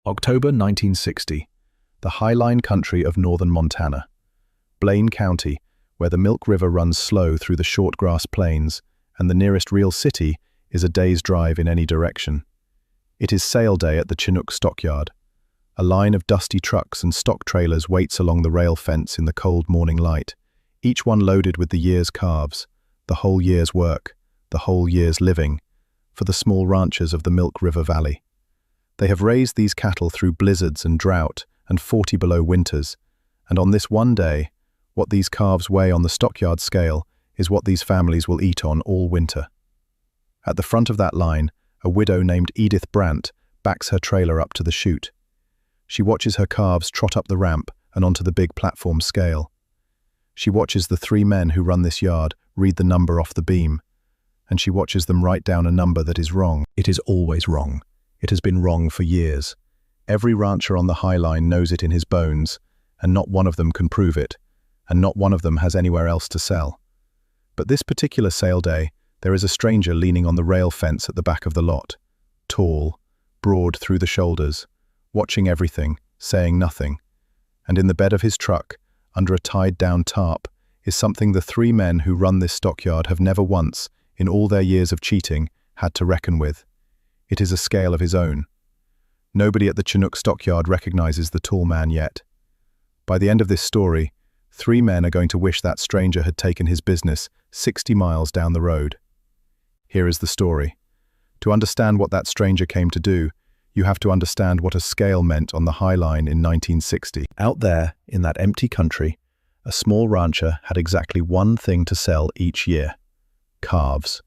October 1960. The highline country of northern Montana. Blaine County, where the Milk River runs slow through the short grass plains, and the nearest real city is a day's drive in any direction. It is sale day at the Chinook stockyard. A line of dusty trucks and stock trailers waits along the rail fence in the cold morning light, each one loaded with the year's calves, the whole year's work, the whole year's living, for the small ranchers of the Milk River Valley. They have raised these cattle through blizzards and drought and 40-below winters, and on this one day, what these calves weigh on the stockyard scale is what these families will eat on all winter. At the front of that line, a widow named Edith Brandt backs her trailer up to the chute. She watches her calves trot up the ramp and onto the big platform scale. She watches the 3 men who run this yard read the number off the beam, and she watches them write down a number that is wrong. It is always wrong. It has been wrong for years. Every rancher on the High Line knows it in his bones, and not one of them can prove it, and not one of them has anywhere else to sell. But this particular sale day, there is a stranger leaning on the rail fence at the back of the lot, tall, broad through the shoulders, watching everything, saying nothing. And in the bed of his truck, under a tied-down tarp, is something the 3 men who run this stockyard have never once, in all their years of cheating, had to reckon with. It is a scale of his own. Nobody at the Chinook stockyard recognizes the tall man yet. By the end of this story, 3 men are going to wish that stranger had taken his business 60 miles down the road. Here is the story. To understand what that stranger came to do, you have to understand what a scale meant on the High Line in 1960. Out there, in that empty country, a small rancher had exactly one thing to sell each year: calves.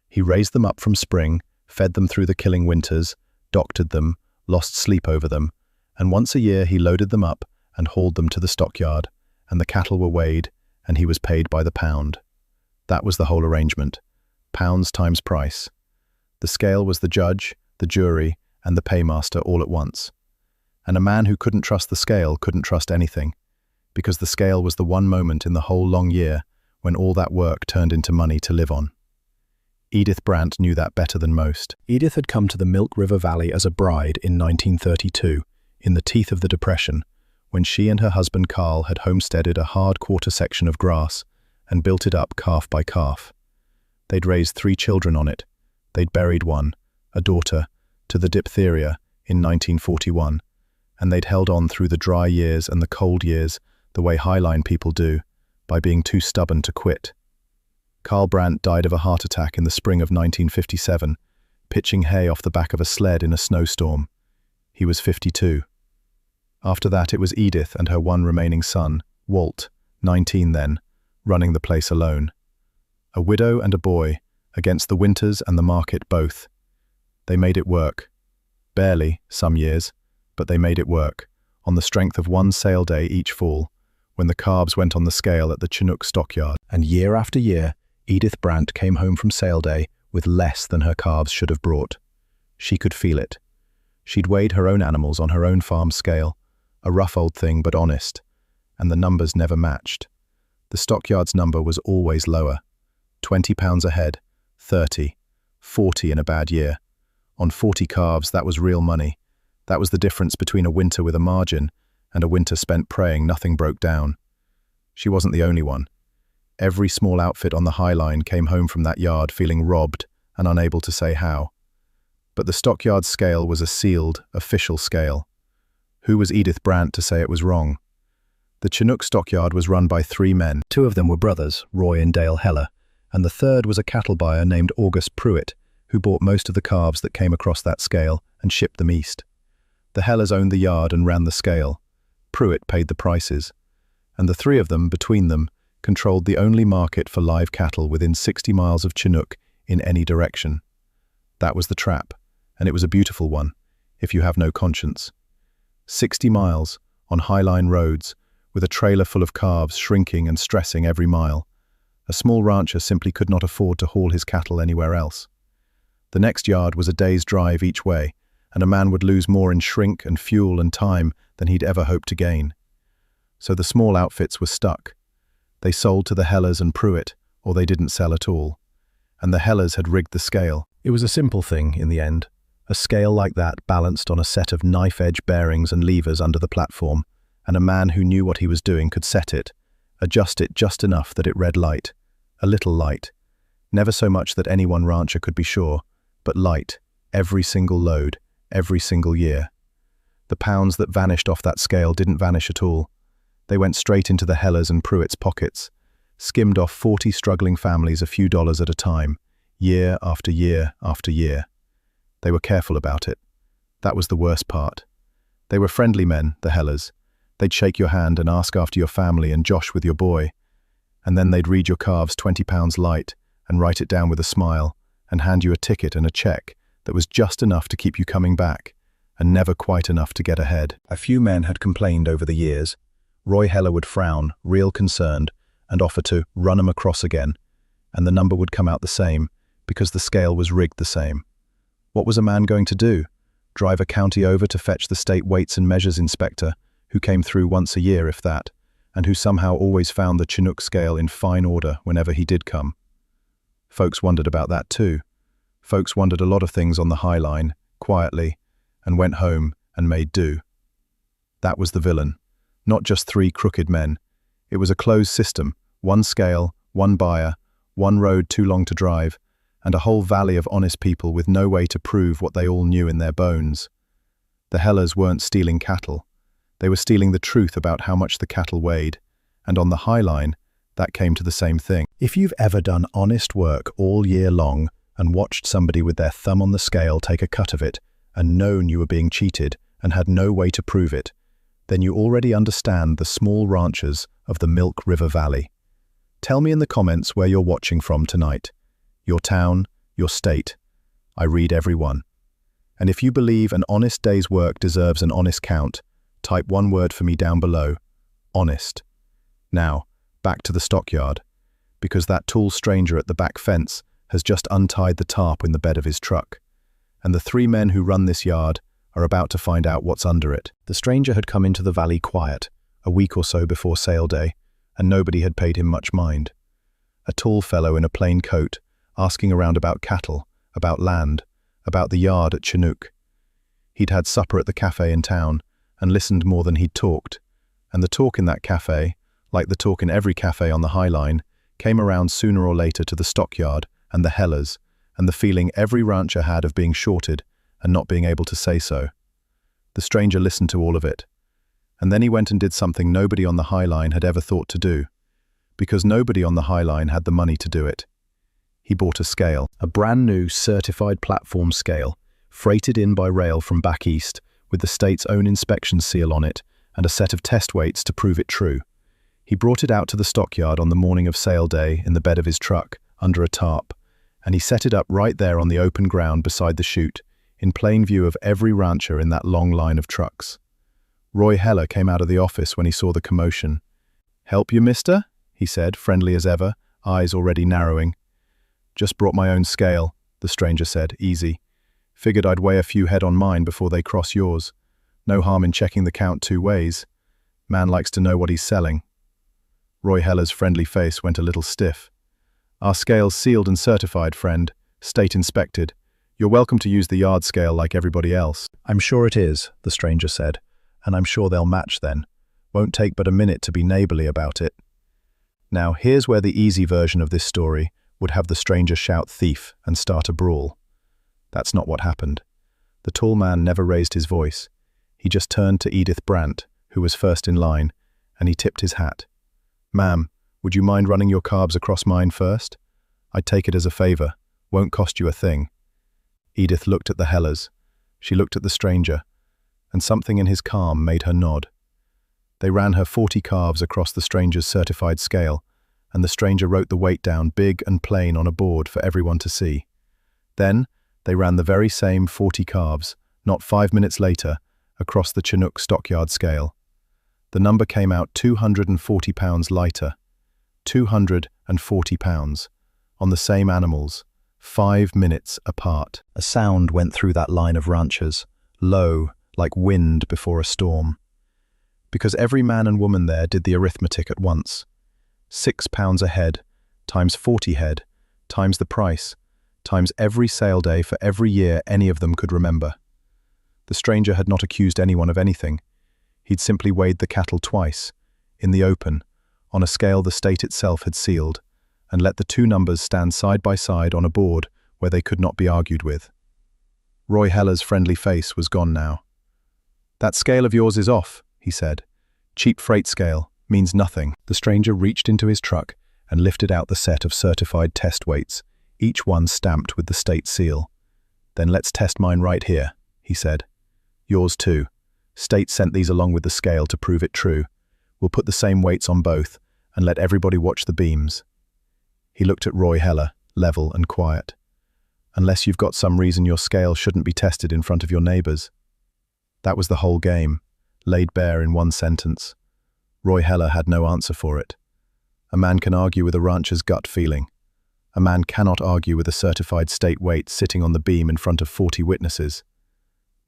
He raised them up from spring, fed them through the killing winters, doctored them, lost sleep over them, and once a year he loaded them up and hauled them to the stockyard, and the cattle were weighed, and he was paid by the pound. That was the whole arrangement. Pounds times price. The scale was the judge, the jury, and the paymaster all at once. And a man who couldn't trust the scale couldn't trust anything, because the scale was the one moment in the whole long year when all that work turned into money to live on. Edith Brandt knew that better than most. Edith had come to the Milk River Valley as a bride in 1932, in the teeth of the Depression, when she and her husband Karl had homesteaded a hard quarter section of grass and built it up calf by calf. They'd raised 3 children on it. They'd buried one, a daughter, to the diphtheria in 1941, and they'd held on through the dry years and the cold years the way Highline people do, by being too stubborn to quit. Karl Brandt died of a heart attack in the spring of 1957, pitching hay off the back of a sled in a snowstorm. He was 52. After that it was Edith and her one remaining son, Walt, 19 then, running the place alone. A widow and a boy, against the winters and the market both. They made it work. Barely, some years, but they made it work, on the strength of one sale day each fall, when the calves went on the scale at the Chinook stockyard. And year after year, Edith Brandt came home from sale day with less than her calves should have brought. She could feel it. She'd weighed her own animals on her own farm scale, a rough old thing but honest, and the numbers never matched. The stockyard's number was always lower. 20 pounds a head, 30, 40 in a bad year. On 40 calves, that was real money. That was the difference between a winter with a margin and a winter spent praying nothing broke down. She wasn't the only one. Every small outfit on the High Line came home from that yard feeling robbed and unable to say how. But the stockyard scale was a sealed, official scale. Who was Edith Brandt to say it was wrong? The Chinook stockyard was run by 3 men. 2 of them were brothers, Roy and Dale Heller, and the third was a cattle buyer named August Pruitt, who bought most of the calves that came across that scale and shipped them east. The Hellers owned the yard and ran the scale. Pruitt paid the prices. And the 3 of them, between them, controlled the only market for live cattle within 60 miles of Chinook in any direction. That was the trap, and it was a beautiful one, if you have no conscience. 60 miles, on Highline roads, with a trailer full of calves shrinking and stressing every mile. A small rancher simply could not afford to haul his cattle anywhere else. The next yard was a day's drive each way, and a man would lose more in shrink and fuel and time than he'd ever hoped to gain. So the small outfits were stuck. They sold to the Hellers and Pruitt, or they didn't sell at all. And the Hellers had rigged the scale. It was a simple thing in the end. A scale like that balanced on a set of knife-edge bearings and levers under the platform, and a man who knew what he was doing could set it, adjust it just enough that it read light. A little light. Never so much that any one rancher could be sure, but light, every single load, every single year. The pounds that vanished off that scale didn't vanish at all. They went straight into the Hellers and Pruitt's pockets, skimmed off 40 struggling families a few dollars at a time, year after year after year. They were careful about it. That was the worst part. They were friendly men, the Hellers. They'd shake your hand and ask after your family and josh with your boy. And then they'd read your calves 20 pounds light and write it down with a smile and hand you a ticket and a check that was just enough to keep you coming back and never quite enough to get ahead. A few men had complained over the years. Roy Heller would frown, real concerned, and offer to run 'em across again, and the number would come out the same because the scale was rigged the same. What was a man going to do? Drive a county over to fetch the state weights and measures inspector, who came through once a year if that, and who somehow always found the Chinook scale in fine order whenever he did come. Folks wondered about that too. Folks wondered a lot of things on the High Line, quietly, and went home and made do. That was the villain. Not just 3 crooked men. It was a closed system, one scale, one buyer, one road too long to drive, and a whole valley of honest people with no way to prove what they all knew in their bones. The Hellers weren't stealing cattle. They were stealing the truth about how much the cattle weighed, and on the High Line, that came to the same thing. If you've ever done honest work all year long and watched somebody with their thumb on the scale take a cut of it and known you were being cheated and had no way to prove it, then you already understand the small ranchers of the Milk River Valley. Tell me in the comments where you're watching from tonight. Your town, your state. I read every one. And if you believe an honest day's work deserves an honest count, type one word for me down below: honest. Now, back to the stockyard, because that tall stranger at the back fence has just untied the tarp in the bed of his truck, and the 3 men who run this yard are about to find out what's under it. The stranger had come into the valley quiet, a week or so before sale day, and nobody had paid him much mind. A tall fellow in a plain coat, asking around about cattle, about land, about the yard at Chinook. He'd had supper at the cafe in town, and listened more than he'd talked, and the talk in that cafe, like the talk in every cafe on the High Line, came around sooner or later to the stockyard and the Hellers, and the feeling every rancher had of being shorted and not being able to say so. The stranger listened to all of it, and then he went and did something nobody on the High Line had ever thought to do, because nobody on the High Line had the money to do it. He bought a scale, a brand new certified platform scale, freighted in by rail from back east, with the state's own inspection seal on it and a set of test weights to prove it true. He brought it out to the stockyard on the morning of sale day in the bed of his truck, under a tarp, and he set it up right there on the open ground beside the chute, in plain view of every rancher in that long line of trucks. Roy Heller came out of the office when he saw the commotion. "Help you, mister?" he said, friendly as ever, eyes already narrowing. "Just brought my own scale," the stranger said, easy. "Figured I'd weigh a few head on mine before they cross yours. No harm in checking the count 2 ways. Man likes to know what he's selling." Roy Heller's friendly face went a little stiff. "Our scale's sealed and certified, friend, state inspected. You're welcome to use the yard scale like everybody else." "I'm sure it is," the stranger said, "and I'm sure they'll match then. Won't take but a minute to be neighborly about it." Now, here's where the easy version of this story would have the stranger shout thief and start a brawl. That's not what happened. The tall man never raised his voice. He just turned to Edith Brandt, who was first in line, and he tipped his hat. "Ma'am, would you mind running your calves across mine first? I'd take it as a favor. Won't cost you a thing." Edith looked at the Hellers. She looked at the stranger, and something in his calm made her nod. They ran her 40 calves across the stranger's certified scale, and the stranger wrote the weight down big and plain on a board for everyone to see. Then, they ran the very same 40 calves, not 5 minutes later, across the Chinook stockyard scale. The number came out 240 pounds lighter. 240 pounds, on the same animals, 5 minutes apart. A sound went through that line of ranchers, low, like wind before a storm. Because every man and woman there did the arithmetic at once. 6 pounds a head, times 40 head, times the price, times every sale day for every year any of them could remember. The stranger had not accused anyone of anything. He'd simply weighed the cattle twice, in the open, on a scale the state itself had sealed, and let the two numbers stand side by side on a board where they could not be argued with. Roy Heller's friendly face was gone now. "That scale of yours is off," he said. "Cheap freight scale, means nothing." The stranger reached into his truck and lifted out the set of certified test weights, each one stamped with the state seal. "Then let's test mine right here," he said. "Yours too. State sent these along with the scale to prove it true. We'll put the same weights on both and let everybody watch the beams." He looked at Roy Heller, level and quiet. "Unless you've got some reason your scale shouldn't be tested in front of your neighbors." That was the whole game, laid bare in one sentence. Roy Heller had no answer for it. A man can argue with a rancher's gut feeling. A man cannot argue with a certified state weight sitting on the beam in front of 40 witnesses.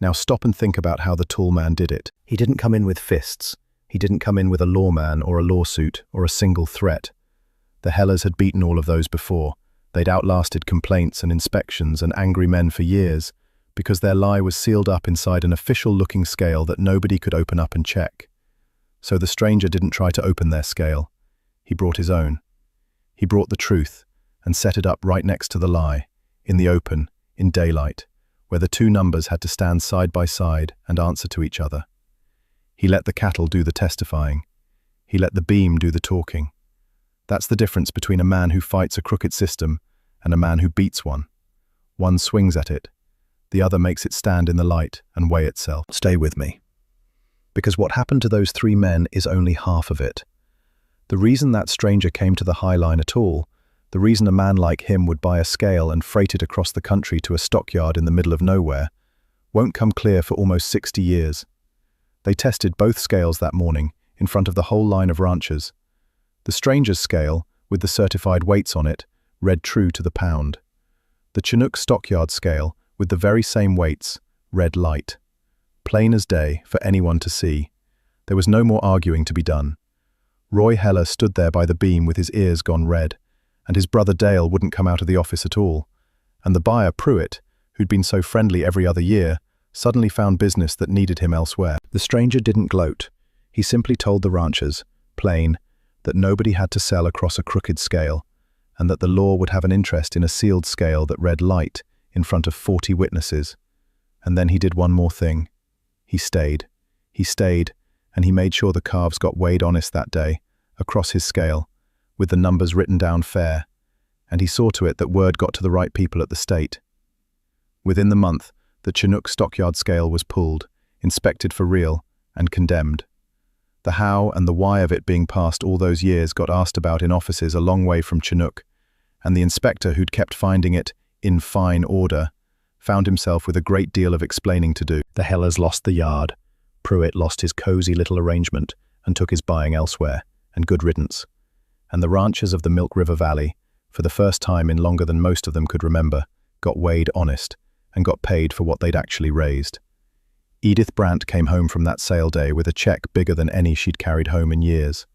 Now stop and think about how the tall man did it. He didn't come in with fists. He didn't come in with a lawman or a lawsuit or a single threat. The Hellers had beaten all of those before. They'd outlasted complaints and inspections and angry men for years because their lie was sealed up inside an official-looking scale that nobody could open up and check. So the stranger didn't try to open their scale. He brought his own. He brought the truth and set it up right next to the lie, in the open, in daylight, where the two numbers had to stand side by side and answer to each other. He let the cattle do the testifying. He let the beam do the talking. That's the difference between a man who fights a crooked system and a man who beats one. One swings at it. The other makes it stand in the light and weigh itself. Stay with me. Because what happened to those three men is only half of it. The reason that stranger came to the High Line at all, the reason a man like him would buy a scale and freight it across the country to a stockyard in the middle of nowhere, won't come clear for almost 60 years. They tested both scales that morning in front of the whole line of ranchers. The stranger's scale, with the certified weights on it, read true to the pound. The Chinook stockyard scale, with the very same weights, read light. Plain as day for anyone to see. There was no more arguing to be done. Roy Heller stood there by the beam with his ears gone red, and his brother Dale wouldn't come out of the office at all. And the buyer, Pruitt, who'd been so friendly every other year, suddenly found business that needed him elsewhere. The stranger didn't gloat. He simply told the ranchers, plain, that nobody had to sell across a crooked scale, and that the law would have an interest in a sealed scale that read light in front of 40 witnesses. And then he did one more thing. He stayed, and he made sure the calves got weighed honest that day, across his scale, with the numbers written down fair, and he saw to it that word got to the right people at the state. Within the month, the Chinook stockyard scale was pulled, inspected for real, and condemned. The how and the why of it being passed all those years got asked about in offices a long way from Chinook, and the inspector who'd kept finding it in fine order found himself with a great deal of explaining to do. The Hellers lost the yard. Pruitt lost his cozy little arrangement and took his buying elsewhere, and good riddance. And the ranchers of the Milk River Valley, for the first time in longer than most of them could remember, got weighed honest and got paid for what they'd actually raised. Edith Brandt came home from that sale day with a check bigger than any she'd carried home in years.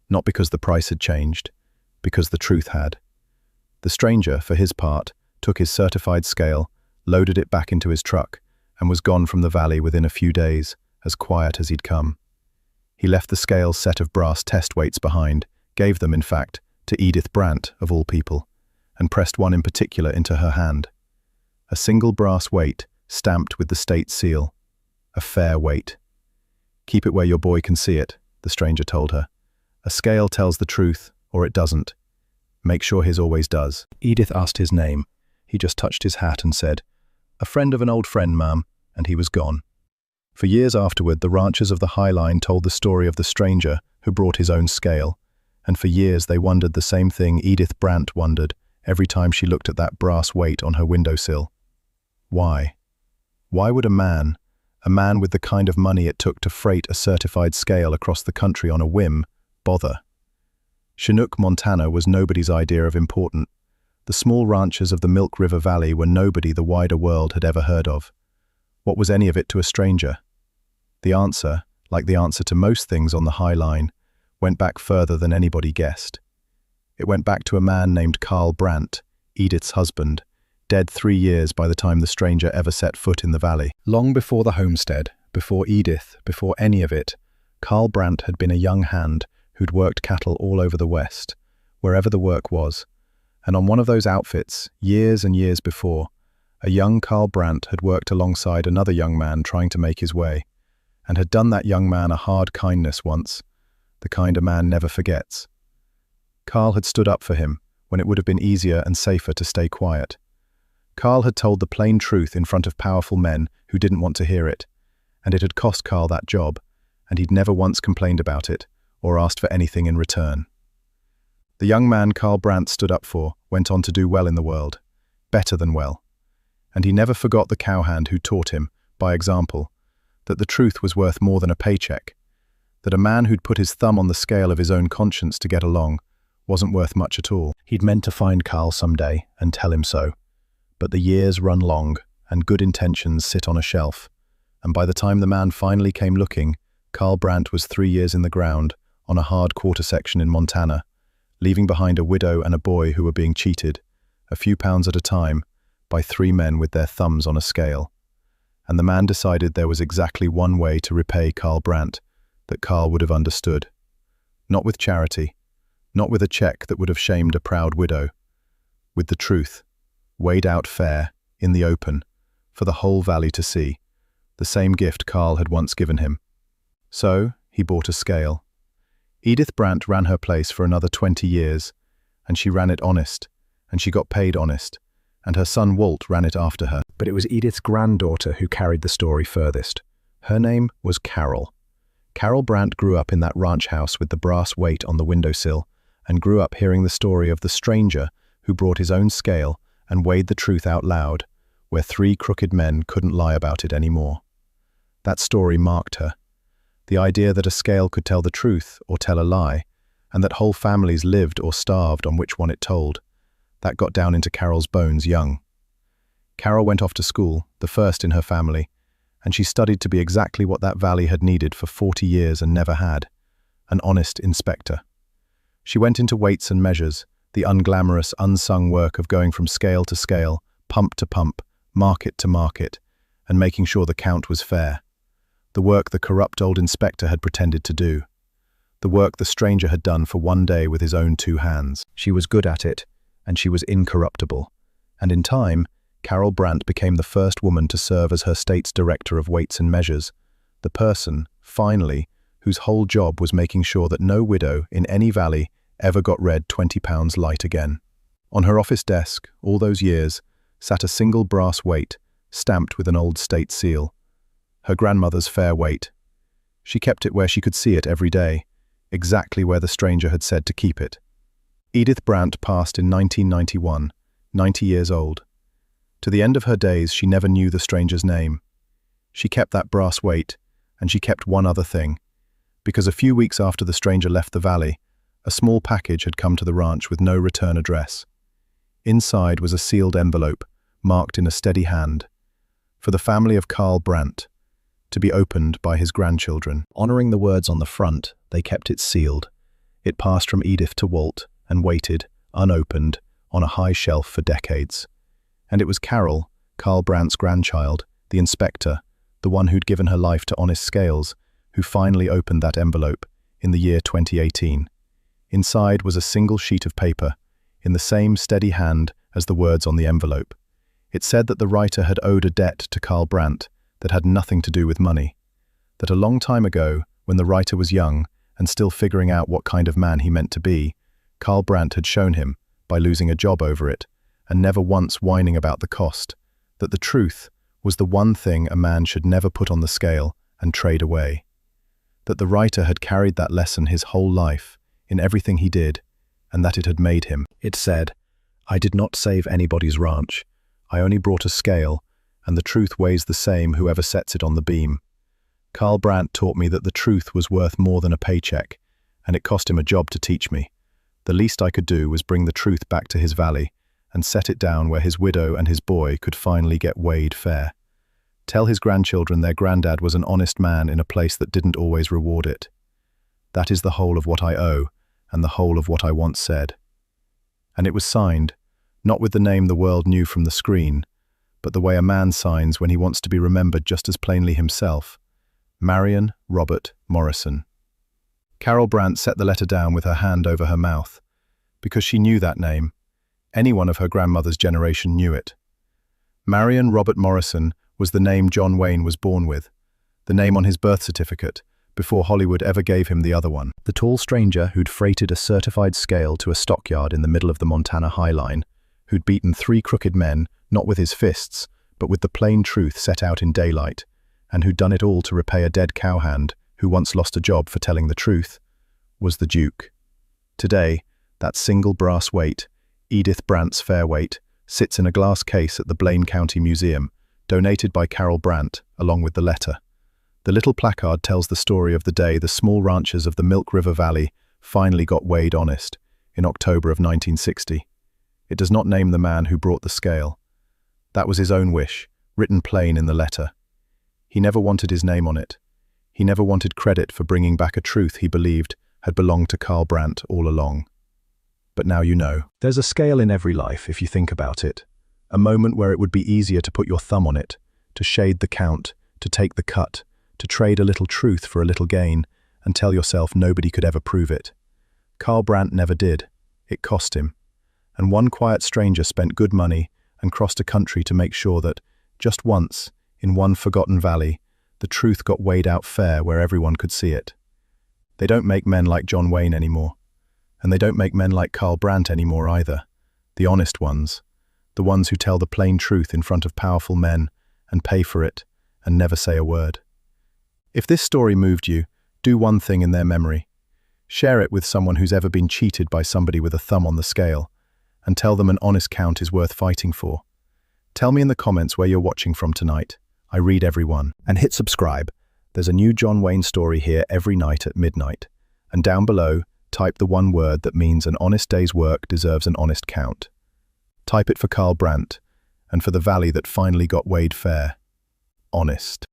Not because the price had changed, because the truth had. The stranger, for his part, took his certified scale, loaded it back into his truck, and was gone from the valley within a few days, as quiet as he'd come. He left the scale's set of brass test weights behind, gave them, in fact, to Edith Brandt, of all people, and pressed one in particular into her hand. A single brass weight, stamped with the state seal. A fair weight. "Keep it where your boy can see it," the stranger told her. "A scale tells the truth, or it doesn't. Make sure his always does." Edith asked his name. He just touched his hat and said, "A friend of an old friend, ma'am," and he was gone. For years afterward, the ranchers of the High Line told the story of the stranger who brought his own scale, and for years they wondered the same thing Edith Brandt wondered every time she looked at that brass weight on her windowsill. Why? Why would a man with the kind of money it took to freight a certified scale across the country on a whim, bother? Chinook, Montana was nobody's idea of important. The small ranchers of the Milk River Valley were nobody the wider world had ever heard of. What was any of it to a stranger? The answer, like the answer to most things on the High Line, went back further than anybody guessed. It went back to a man named Karl Brandt, Edith's husband, dead 3 years by the time the stranger ever set foot in the valley. Long before the homestead, before Edith, before any of it, Karl Brandt had been a young hand who'd worked cattle all over the West, wherever the work was. And on one of those outfits, years and years before, a young Karl Brandt had worked alongside another young man trying to make his way, and had done that young man a hard kindness once, the kind a man never forgets. Karl had stood up for him when it would have been easier and safer to stay quiet. Karl had told the plain truth in front of powerful men who didn't want to hear it, and it had cost Karl that job, and he'd never once complained about it or asked for anything in return. The young man Karl Brandt stood up for went on to do well in the world, better than well. And he never forgot the cowhand who taught him, by example, that the truth was worth more than a paycheck, that a man who'd put his thumb on the scale of his own conscience to get along wasn't worth much at all. He'd meant to find Karl someday and tell him so, but the years run long and good intentions sit on a shelf, and by the time the man finally came looking, Karl Brandt was 3 years in the ground on a hard quarter section in Montana, leaving behind a widow and a boy who were being cheated, a few pounds at a time, by 3 men with their thumbs on a scale. And the man decided there was exactly one way to repay Karl Brandt that Karl would have understood. Not with charity, not with a check that would have shamed a proud widow, with the truth, weighed out fair, in the open, for the whole valley to see, the same gift Karl had once given him. So, he bought a scale. Edith Brandt ran her place for another 20 years, and she ran it honest, and she got paid honest, and her son Walt ran it after her. But it was Edith's granddaughter who carried the story furthest. Her name was Karl. Karl Brandt grew up in that ranch house with the brass weight on the windowsill, and grew up hearing the story of the stranger who brought his own scale and weighed the truth out loud, where 3 crooked men couldn't lie about it anymore. That story marked her. The idea that a scale could tell the truth or tell a lie, and that whole families lived or starved on which one it told, that got down into Karl's bones young. Karl went off to school, the first in her family, and she studied to be exactly what that valley had needed for 40 years and never had, an honest inspector. She went into weights and measures, the unglamorous, unsung work of going from scale to scale, pump to pump, market to market, and making sure the count was fair. The work the corrupt old inspector had pretended to do. The work the stranger had done for one day with his own 2 hands. She was good at it, and she was incorruptible. And in time, Karl Brandt became the first woman to serve as her state's director of weights and measures, the person, finally, whose whole job was making sure that no widow in any valley ever got read 20 pounds light again. On her office desk, all those years, sat a single brass weight, stamped with an old state seal. Her grandmother's fair weight. She kept it where she could see it every day, exactly where the stranger had said to keep it. Edith Brandt passed in 1991, 90 years old. To the end of her days, she never knew the stranger's name. She kept that brass weight, and she kept one other thing, because a few weeks after the stranger left the valley, a small package had come to the ranch with no return address. Inside was a sealed envelope, marked in a steady hand, for the family of Karl Brandt, to be opened by his grandchildren. Honoring the words on the front, they kept it sealed. It passed from Edith to Walt, and waited, unopened, on a high shelf for decades. And it was Karl, Karl Brandt's grandchild, the inspector, the one who'd given her life to honest scales, who finally opened that envelope in the year 2018. Inside was a single sheet of paper, in the same steady hand as the words on the envelope. It said that the writer had owed a debt to Karl Brandt that had nothing to do with money, that a long time ago, when the writer was young and still figuring out what kind of man he meant to be, Karl Brandt had shown him, by losing a job over it, and never once whining about the cost, that the truth was the one thing a man should never put on the scale and trade away. That the writer had carried that lesson his whole life, in everything he did, and that it had made him. It said, "I did not save anybody's ranch. I only brought a scale, and the truth weighs the same whoever sets it on the beam. Karl Brandt taught me that the truth was worth more than a paycheck, and it cost him a job to teach me. The least I could do was bring the truth back to his valley and set it down where his widow and his boy could finally get weighed fair. Tell his grandchildren their granddad was an honest man in a place that didn't always reward it. That is the whole of what I owe, and the whole of what I once said." And it was signed, Not with the name the world knew from the screen, but the way a man signs when he wants to be remembered just as plainly himself. Marion Robert Morrison. Karl Brandt set the letter down with her hand over her mouth, because she knew that name. Anyone of her grandmother's generation knew it. Marion Robert Morrison was the name John Wayne was born with, the name on his birth certificate, before Hollywood ever gave him the other one. The tall stranger who'd freighted a certified scale to a stockyard in the middle of the Montana High Line, who'd beaten 3 crooked men, not with his fists, but with the plain truth set out in daylight, and who'd done it all to repay a dead cowhand who once lost a job for telling the truth, was the Duke. Today, that single brass weight, Edith Brandt's fair weight, sits in a glass case at the Blaine County Museum, donated by Karl Brandt, along with the letter. The little placard tells the story of the day the small ranchers of the Milk River Valley finally got weighed honest, in October of 1960. It does not name the man who brought the scale. That was his own wish, written plain in the letter. He never wanted his name on it. He never wanted credit for bringing back a truth he believed had belonged to Karl Brandt all along. But now you know. There's a scale in every life, if you think about it. A moment where it would be easier to put your thumb on it, to shade the count, to take the cut, to trade a little truth for a little gain, and tell yourself nobody could ever prove it. Karl Brandt never did. It cost him. And one quiet stranger spent good money and crossed a country to make sure that, just once, in one forgotten valley, the truth got weighed out fair where everyone could see it. They don't make men like John Wayne anymore. And they don't make men like Karl Brandt anymore either. The honest ones. The ones who tell the plain truth in front of powerful men and pay for it and never say a word. If this story moved you, do one thing in their memory. Share it with someone who's ever been cheated by somebody with a thumb on the scale, and tell them an honest count is worth fighting for. Tell me in the comments where you're watching from tonight. I read every one. And hit subscribe. There's a new John Wayne story here every night at midnight. And down below, type the one word that means an honest day's work deserves an honest count. Type it for Karl Brandt, and for the valley that finally got weighed fair. Honest.